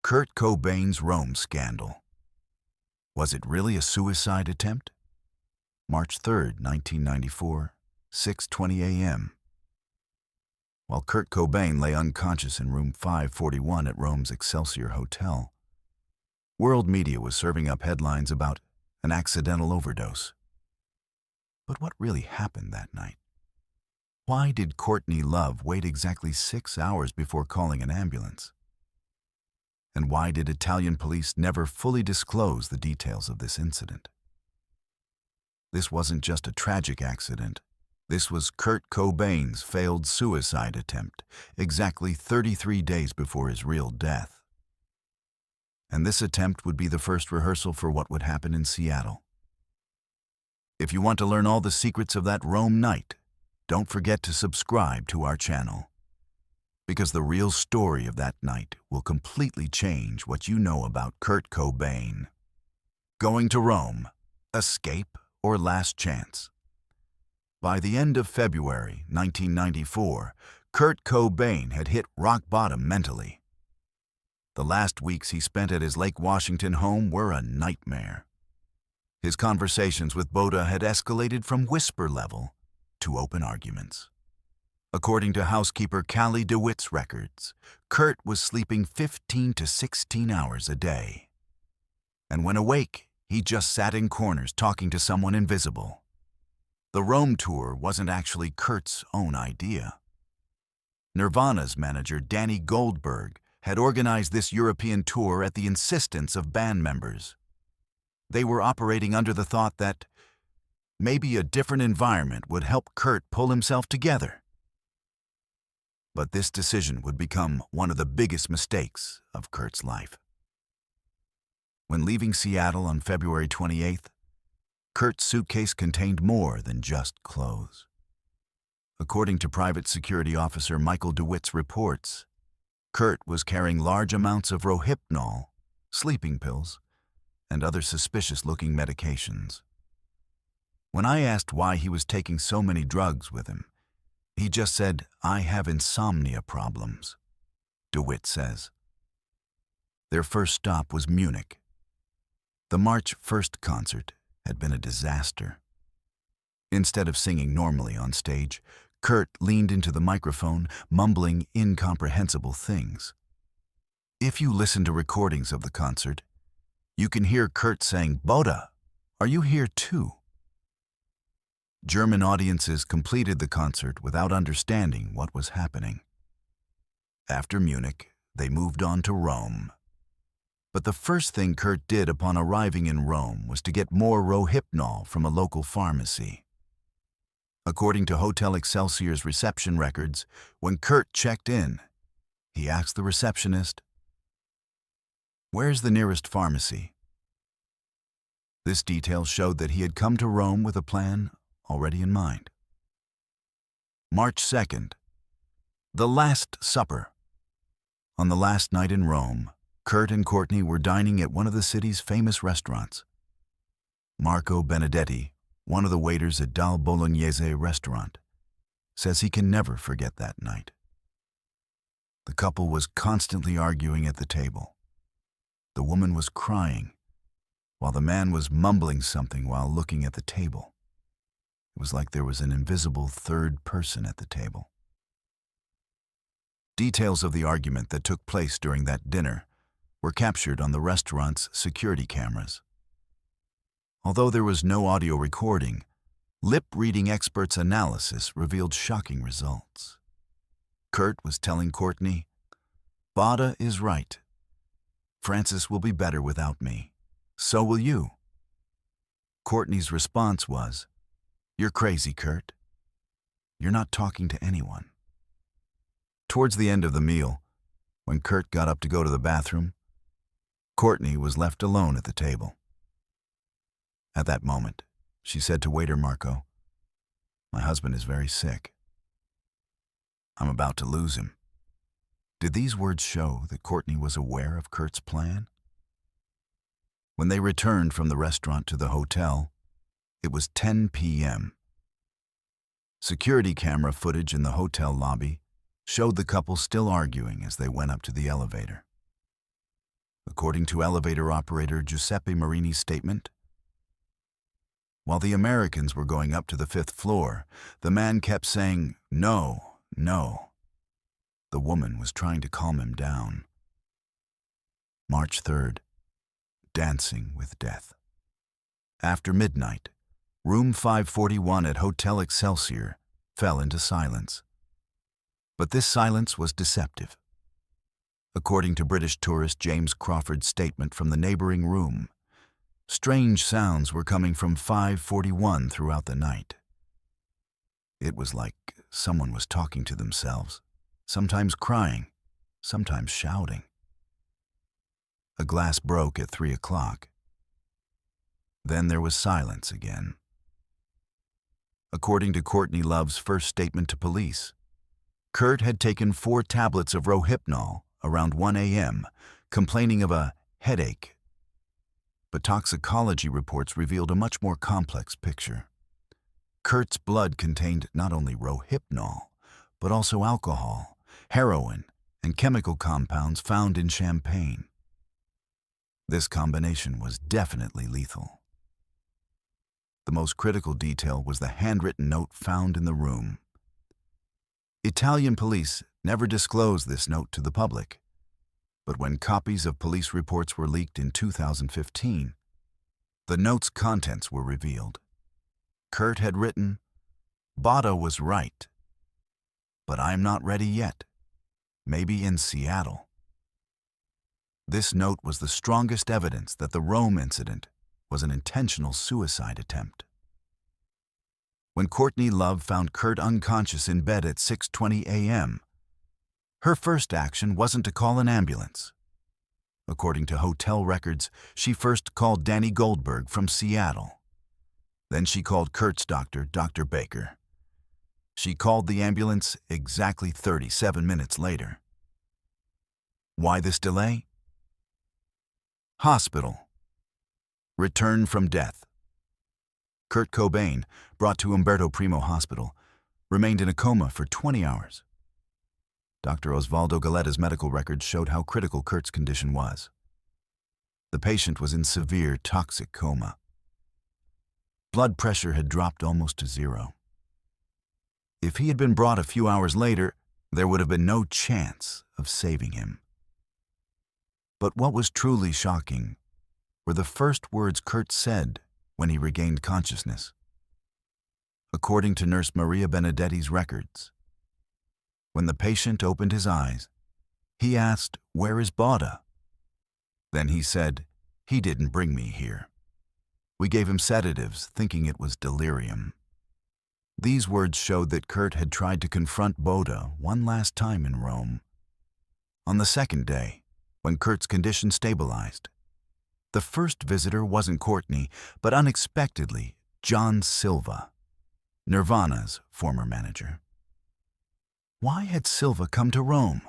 Kurt Cobain's Rome scandal. Was it really a suicide attempt? March 3rd, 1994, 6:20 a.m. While Kurt Cobain lay unconscious in room 541 at Rome's Excelsior Hotel, world media was serving up headlines about an accidental overdose. But what really happened that night? Why did Courtney Love wait exactly 6 hours before calling an ambulance? And why did Italian police never fully disclose the details of this incident? This wasn't just a tragic accident. This was Kurt Cobain's failed suicide attempt, exactly 33 days before his real death. And this attempt would be the first rehearsal for what would happen in Seattle. If you want to learn all the secrets of that Rome night, don't forget to subscribe to our channel, because the real story of that night will completely change what you know about Kurt Cobain. Going to Rome, escape or last chance? By the end of February 1994, Kurt Cobain had hit rock bottom mentally. The last weeks he spent at his Lake Washington home were a nightmare. His conversations with Boda had escalated from whisper level to open arguments. According to housekeeper Callie DeWitt's records, Kurt was sleeping 15 to 16 hours a day. And when awake, he just sat in corners talking to someone invisible. The Rome tour wasn't actually Kurt's own idea. Nirvana's manager Danny Goldberg had organized this European tour at the insistence of band members. They were operating under the thought that maybe a different environment would help Kurt pull himself together. But this decision would become one of the biggest mistakes of Kurt's life. When leaving Seattle on February 28th, Kurt's suitcase contained more than just clothes. According to private security officer Michael DeWitt's reports, Kurt was carrying large amounts of Rohypnol, sleeping pills, and other suspicious-looking medications. When I asked why he was taking so many drugs with him, he just said, "I have insomnia problems," DeWitt says. Their first stop was Munich. The March 1st concert had been a disaster. Instead of singing normally on stage, Kurt leaned into the microphone, mumbling incomprehensible things. If you listen to recordings of the concert, you can hear Kurt saying, "Boda, are you here too?" German audiences completed the concert without understanding what was happening. After Munich, they moved on to Rome. But the first thing Kurt did upon arriving in Rome was to get more Rohypnol from a local pharmacy. According to Hotel Excelsior's reception records, when Kurt checked in, he asked the receptionist, "Where's the nearest pharmacy?" This detail showed that he had come to Rome with a plan already in mind. March 2nd, the Last Supper. On the last night in Rome, Kurt and Courtney were dining at one of the city's famous restaurants. Marco Benedetti, one of the waiters at Dal Bolognese restaurant, says he can never forget that night. The couple was constantly arguing at the table. The woman was crying, while the man was mumbling something while looking at the table. It was like there was an invisible third person at the table. Details of the argument that took place during that dinner were captured on the restaurant's security cameras. Although there was no audio recording, lip-reading experts' analysis revealed shocking results. Kurt was telling Courtney, "Boda is right. Francis will be better without me. So will you." Courtney's response was, "You're crazy, Kurt. You're not talking to anyone." Towards the end of the meal, when Kurt got up to go to the bathroom, Courtney was left alone at the table. At that moment, she said to waiter Marco, "My husband is very sick. I'm about to lose him." Did these words show that Courtney was aware of Kurt's plan? When they returned from the restaurant to the hotel, it was 10 p.m. Security camera footage in the hotel lobby showed the couple still arguing as they went up to the elevator. according to elevator operator Giuseppe Marini's statement. While the Americans were going up to the 5th floor, the man kept saying, "No, no." The woman was trying to calm him down. March 3rd. Dancing with Death. After midnight, room 541 at Hotel Excelsior fell into silence. But this silence was deceptive. According to British tourist James Crawford's statement from the neighboring room, strange sounds were coming from 541 throughout the night. It was like someone was talking to themselves, sometimes crying, sometimes shouting. A glass broke at 3 o'clock. Then there was silence again. According to Courtney Love's first statement to police, Kurt had taken 4 tablets of Rohypnol around 1 a.m., complaining of a headache. But toxicology reports revealed a much more complex picture. Kurt's blood contained not only Rohypnol, but also alcohol, heroin, and chemical compounds found in champagne. This combination was definitely lethal. The most critical detail was the handwritten note found in the room. Italian police never disclosed this note to the public, but when copies of police reports were leaked in 2015, the note's contents were revealed. Kurt had written, "Botta was right, but I'm not ready yet. Maybe in Seattle." This note was the strongest evidence that the Rome incident was an intentional suicide attempt. When Courtney Love found Kurt unconscious in bed at 6:20 a.m., her first action wasn't to call an ambulance. According to hotel records, she first called Danny Goldberg from Seattle. Then she called Kurt's doctor, Dr. Baker. She called the ambulance exactly 37 minutes later. Why this delay? Hospital. Return from death. Kurt Cobain, brought to Umberto Primo Hospital, remained in a coma for 20 hours. Dr. Osvaldo Galetta's medical records showed how critical Kurt's condition was. The patient was in severe toxic coma. Blood pressure had dropped almost to 0. If he had been brought a few hours later, there would have been no chance of saving him. But what was truly shocking were the first words Kurt said when he regained consciousness. According to Nurse Maria Benedetti's records, when the patient opened his eyes, he asked, "Where is Botta?" Then he said, "He didn't bring me here. We gave him sedatives, thinking it was delirium." These words showed that Kurt had tried to confront Botta one last time in Rome. On the second day, when Kurt's condition stabilized, the first visitor wasn't Courtney, but unexpectedly, John Silva, Nirvana's former manager. Why had Silva come to Rome?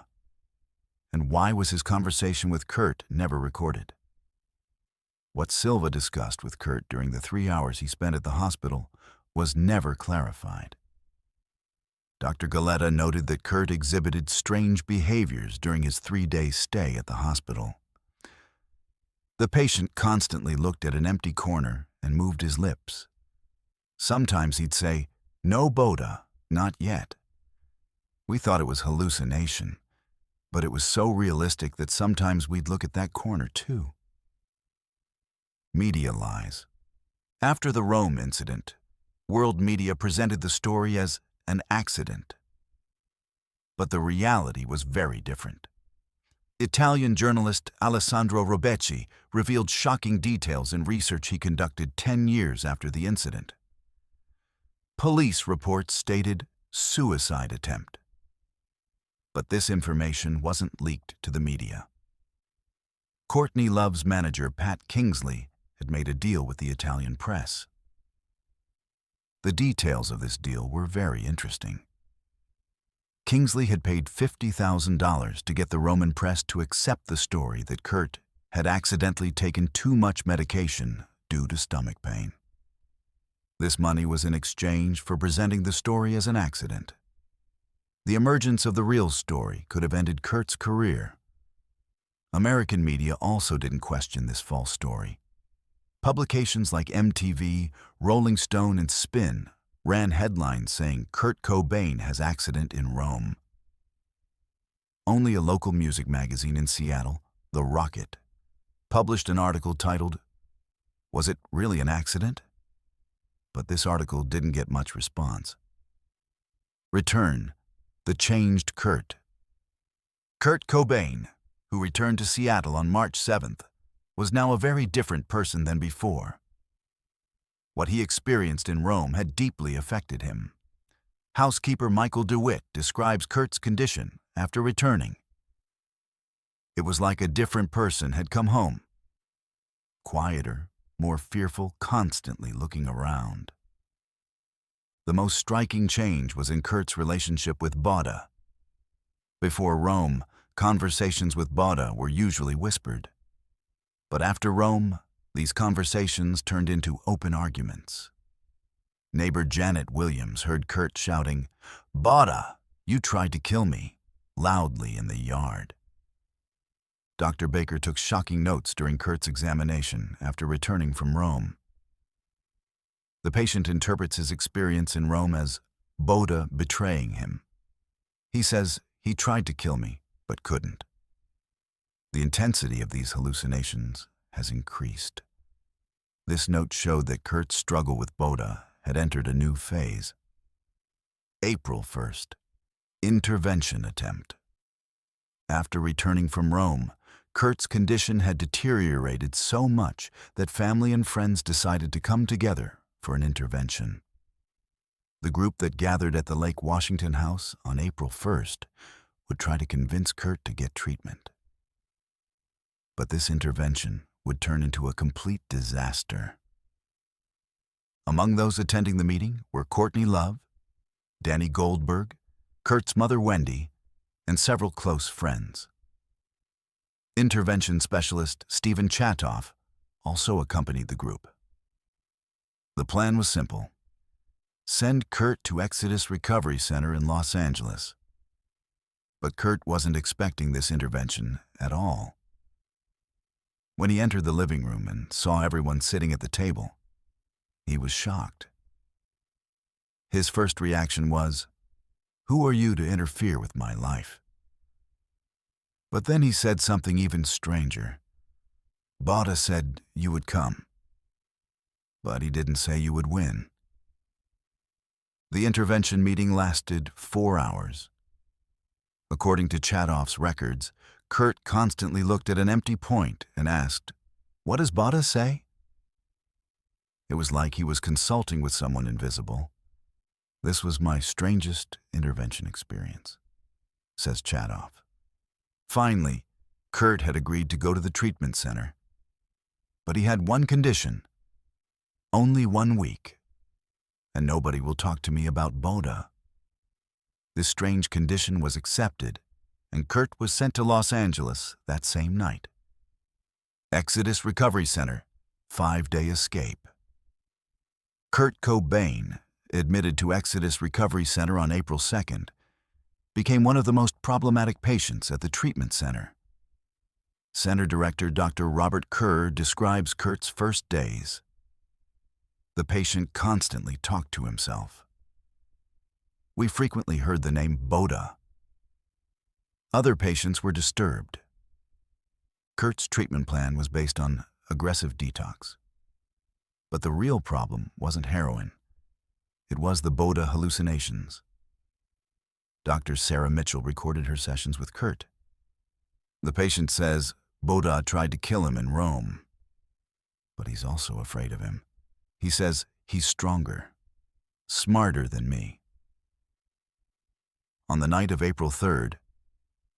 And why was his conversation with Kurt never recorded? What Silva discussed with Kurt during the 3 hours he spent at the hospital was never clarified. Dr. Galetta noted that Kurt exhibited strange behaviors during his 3-day stay at the hospital. The patient constantly looked at an empty corner and moved his lips. Sometimes he'd say, "No Botta, not yet." We thought it was hallucination, but it was so realistic that sometimes we'd look at that corner too. Media lies. After the Rome incident, world media presented the story as an accident. But the reality was very different. Italian journalist Alessandro Robecci revealed shocking details in research he conducted 10 years after the incident. Police reports stated suicide attempt. But this information wasn't leaked to the media. Courtney Love's manager, Pat Kingsley, had made a deal with the Italian press. The details of this deal were very interesting. Kingsley had paid $50,000 to get the Roman press to accept the story that Kurt had accidentally taken too much medication due to stomach pain. This money was in exchange for presenting the story as an accident. The emergence of the real story could have ended Kurt's career. American media also didn't question this false story. Publications like MTV, Rolling Stone, and Spin ran headlines saying Kurt Cobain has accident in Rome. Only a local music magazine in Seattle, The Rocket, published an article titled, "Was it really an accident?" But this article didn't get much response. Return, the changed Kurt. Kurt Cobain, who returned to Seattle on March 7th, was now a very different person than before. What he experienced in Rome had deeply affected him. Housekeeper Michael DeWitt describes Kurt's condition after returning. It was like a different person had come home. Quieter, more fearful, constantly looking around. The most striking change was in Kurt's relationship with Bada. Before Rome, conversations with Bada were usually whispered. But after Rome, these conversations turned into open arguments. Neighbor Janet Williams heard Kurt shouting, "Bada, you tried to kill me," loudly in the yard. Dr. Baker took shocking notes during Kurt's examination after returning from Rome. The patient interprets his experience in Rome as Bada betraying him. He says, "He tried to kill me, but couldn't." The intensity of these hallucinations has increased. This note showed that Kurt's struggle with Bada had entered a new phase. April 1st. Intervention attempt. After returning from Rome, Kurt's condition had deteriorated so much that family and friends decided to come together for an intervention. The group that gathered at the Lake Washington house on April 1st would try to convince Kurt to get treatment. But this intervention would turn into a complete disaster. Among those attending the meeting were Courtney Love, Danny Goldberg, Kurt's mother Wendy, and several close friends. Intervention specialist Stephen Chatoff also accompanied the group. The plan was simple. Send Kurt to Exodus Recovery Center in Los Angeles. But Kurt wasn't expecting this intervention at all. When he entered the living room and saw everyone sitting at the table, he was shocked. His first reaction was, "Who are you to interfere with my life?" But then he said something even stranger. "Bada said you would come, but he didn't say you would win." The intervention meeting lasted 4 hours. According to Chatoff's records, Kurt constantly looked at an empty point and asked, "What does Bada say?" It was like he was consulting with someone invisible. "This was my strangest intervention experience," says Chatoff. Finally, Kurt had agreed to go to the treatment center. But he had one condition: only 1 week, and nobody will talk to me about Bada. This strange condition was accepted, and Kurt was sent to Los Angeles that same night. Exodus Recovery Center, 5-day escape. Kurt Cobain, admitted to Exodus Recovery Center on April 2nd, became one of the most problematic patients at the treatment center. Center Director Dr. Robert Kerr describes Kurt's first days. The patient constantly talked to himself. We frequently heard the name Bada. Other patients were disturbed. Kurt's treatment plan was based on aggressive detox. But the real problem wasn't heroin. It was the Bada hallucinations. Dr. Sarah Mitchell recorded her sessions with Kurt. The patient says Bada tried to kill him in Rome. But he's also afraid of him. He says he's stronger, smarter than me. On the night of April 3rd,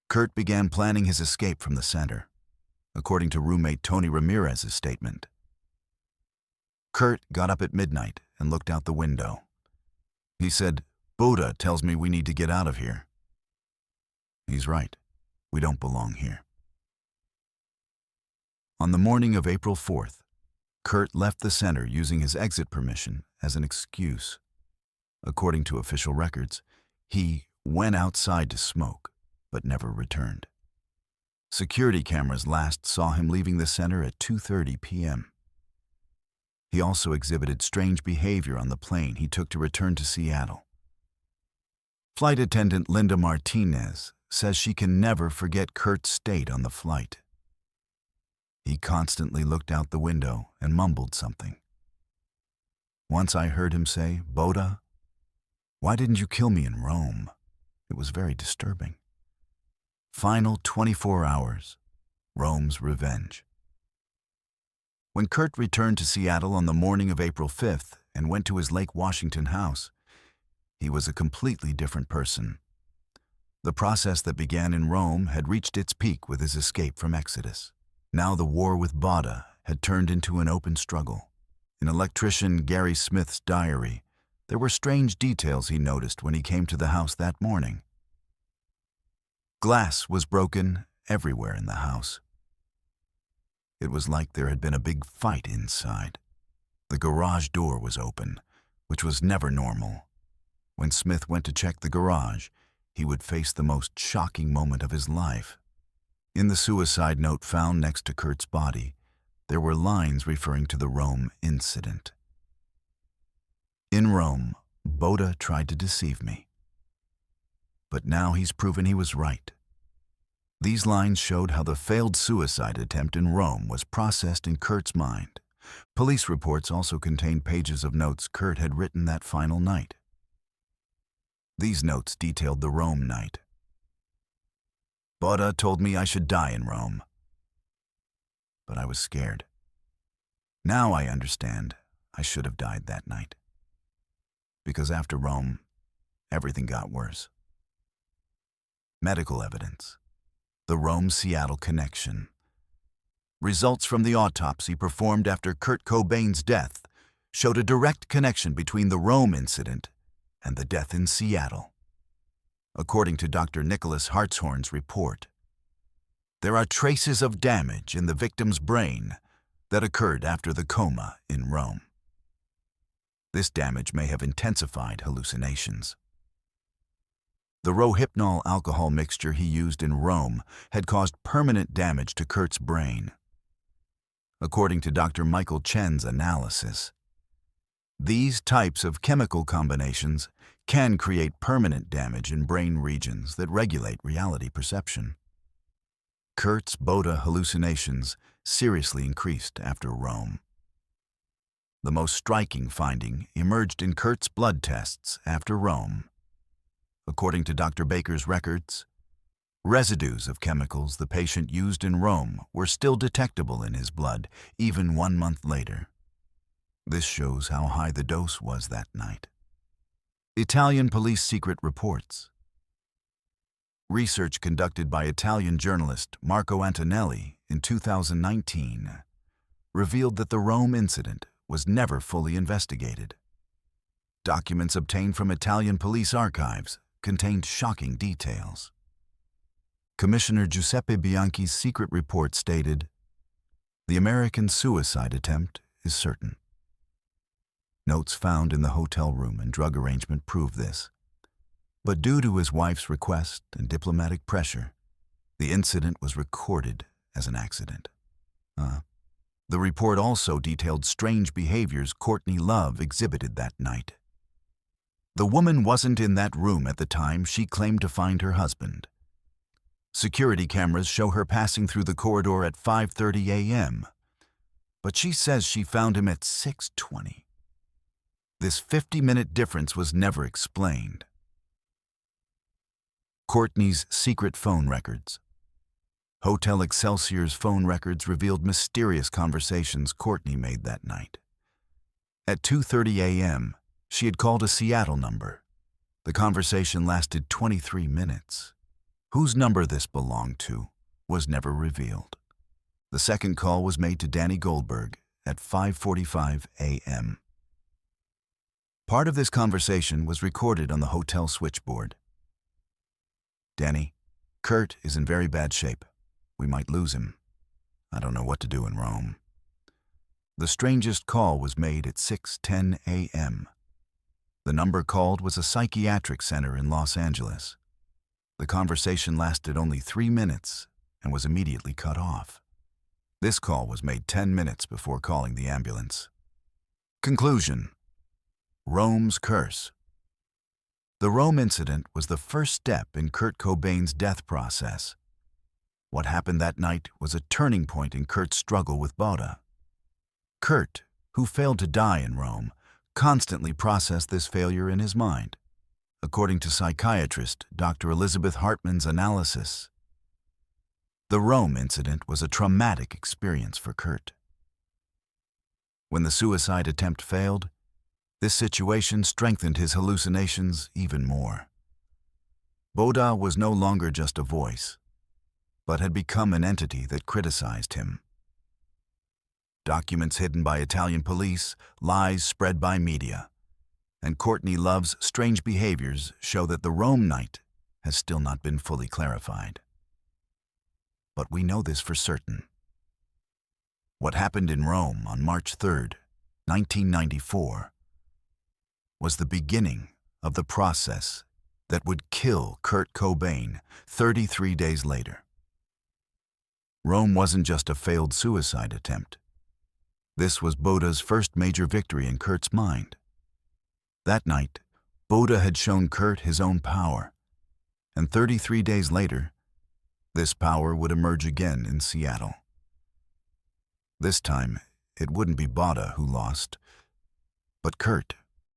Kurt began planning his escape from the center, according to roommate Tony Ramirez's statement. Kurt got up at midnight and looked out the window. He said, "Bada tells me we need to get out of here." He's right. We don't belong here. On the morning of April 4th, Kurt left the center using his exit permission as an excuse. According to official records, he went outside to smoke, but never returned. Security cameras last saw him leaving the center at 2:30 p.m. He also exhibited strange behavior on the plane he took to return to Seattle. Flight attendant Linda Martinez says she can never forget Kurt's state on the flight. He constantly looked out the window and mumbled something. Once I heard him say, "Boda, why didn't you kill me in Rome?" It was very disturbing. Final 24 hours, Rome's revenge. When Kurt returned to Seattle on the morning of April 5th and went to his Lake Washington house, he was a completely different person. The process that began in Rome had reached its peak with his escape from Exodus. Now the war with Boda had turned into an open struggle. In electrician Gary Smith's diary, there were strange details he noticed when he came to the house that morning. Glass was broken everywhere in the house. It was like there had been a big fight inside. The garage door was open, which was never normal. When Smith went to check the garage, he would face the most shocking moment of his life. In the suicide note found next to Kurt's body, there were lines referring to the Rome incident. In Rome, Boda tried to deceive me. But now he's proven he was right. These lines showed how the failed suicide attempt in Rome was processed in Kurt's mind. Police reports also contained pages of notes Kurt had written that final night. These notes detailed the Rome night. Boda told me I should die in Rome. But I was scared. Now I understand I should have died that night. Because after Rome, everything got worse. Medical evidence. The Rome-Seattle connection. Results from the autopsy performed after Kurt Cobain's death showed a direct connection between the Rome incident and the death in Seattle. According to Dr. Nicholas Hartshorn's report, there are traces of damage in the victim's brain that occurred after the coma in Rome. This damage may have intensified hallucinations. The Rohypnol alcohol mixture he used in Rome had caused permanent damage to Kurt's brain. According to Dr. Michael Chen's analysis, these types of chemical combinations can create permanent damage in brain regions that regulate reality perception. Kurt's Boda hallucinations seriously increased after Rome. The most striking finding emerged in Kurt's blood tests after Rome. According to Dr. Baker's records, residues of chemicals the patient used in Rome were still detectable in his blood even 1 month later. This shows how high the dose was that night. Italian police secret reports. Research conducted by Italian journalist Marco Antonelli in 2019 revealed that the Rome incident was never fully investigated. Documents obtained from Italian police archives contained shocking details. Commissioner Giuseppe Bianchi's secret report stated, "The American suicide attempt is certain." Notes found in the hotel room and drug arrangement prove this. But due to his wife's request and diplomatic pressure, the incident was recorded as an accident. The report also detailed strange behaviors Courtney Love exhibited that night. The woman wasn't in that room at the time she claimed to find her husband. Security cameras show her passing through the corridor at 5:30 a.m., but she says she found him at 6:20. This 50-minute difference was never explained. Courtney's secret phone records. Hotel Excelsior's phone records revealed mysterious conversations Courtney made that night. At 2:30 a.m., she had called a Seattle number. The conversation lasted 23 minutes. Whose number this belonged to was never revealed. The second call was made to Danny Goldberg at 5:45 a.m. Part of this conversation was recorded on the hotel switchboard. "Danny, Kurt is in very bad shape. We might lose him. I don't know what to do in Rome." The strangest call was made at 6:10 a.m. The number called was a psychiatric center in Los Angeles. The conversation lasted only 3 minutes and was immediately cut off. This call was made 10 minutes before calling the ambulance. Conclusion: Rome's curse. The Rome incident was the first step in Kurt Cobain's death process. What happened that night was a turning point in Kurt's struggle with Boda. Kurt, who failed to die in Rome, constantly processed this failure in his mind. According to psychiatrist Dr. Elizabeth Hartman's analysis, the Rome incident was a traumatic experience for Kurt. When the suicide attempt failed, this situation strengthened his hallucinations even more. Boda was no longer just a voice, but had become an entity that criticized him. Documents hidden by Italian police, lies spread by media, and Courtney Love's strange behaviors show that the Rome night has still not been fully clarified. But we know this for certain. What happened in Rome on March 3rd, 1994, was the beginning of the process that would kill Kurt Cobain 33 days later. Rome wasn't just a failed suicide attempt. This was Boda's first major victory in Kurt's mind. That night, Boda had shown Kurt his own power, and 33 days later, this power would emerge again in Seattle. This time, it wouldn't be Boda who lost, but Kurt.